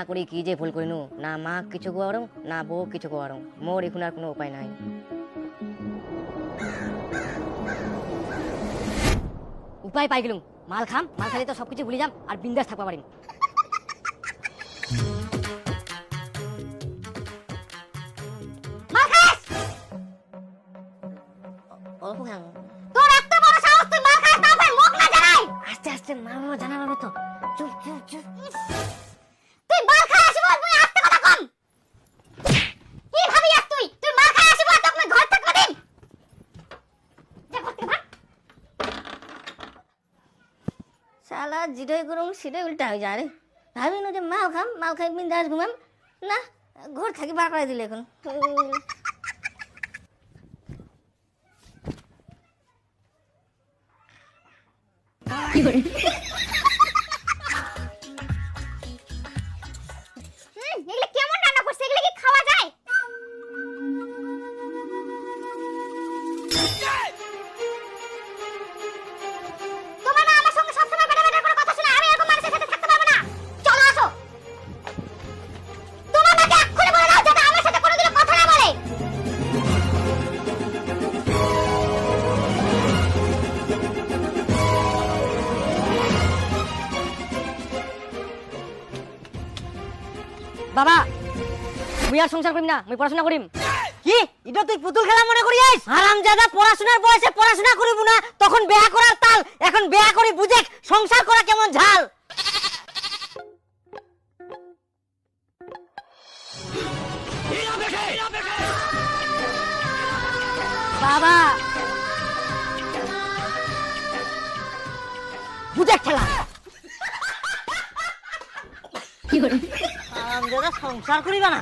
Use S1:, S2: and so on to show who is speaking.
S1: করি কি যে ভুল করিনু, না মা কিছু কোয়ারং না বউ কিছু কোয়ারং, মোর এখন আর কোনো উপায় নাই। উপায় পাই গেলুম, মাল খাম, মাল খালি তো সবকিছু ভুলে যাম আর বিন্দাস থাকবা পারিম। অল্প খাম। তোর এত বড় সাহস, তুই মাল খাস তাও মুখ না জানাই। আস্তে আস্তে মা জানাবে তো। চুপ চুপ চুপ। তুই মাল খাই আসিব, তুই আস্তে কথা কম। কি ভাবিয়াস তুই? তুই মাল খাই আসিব আর তোকে ঘর থাকবা দিম। যা করতে ভাগ। শালা জিডই করুম সিডই উল্টা হয়ে যায় রে। ভাবিনু যে মাল খাম, মাল খাই বিন্দাস ঘুমাম, না ঘর থাকি বার করে দিলে এখন। এগুলো কেমন রান্না করছে? এগুলো কি খাওয়া যায়? তোমার না আমার সঙ্গে সবসময় বেটা বেটা করে কথা শোনা, আমি এরকম মানুষের সাথে থাকতে পারবো না। চলো আসো। তোমার মাকে এক্ষুনি বলে দাও যাতে আমার সাথে কোনোদিনও কথা না বলে। বাবা মুই আর সংসার করিম না, মুই পড়াশোনা করিম। কি এটা তুই পুতুল খেলা মনে করিস? হারামজাদা, পড়াশোনার বয়সে পড়াশোনা করিব না, তখন বিয়া করার তাল, এখন বিয়া করি বুঝে সংসার করা কেমন ঝাল। বাবা বুঝে খেলা সংসার করিবা না।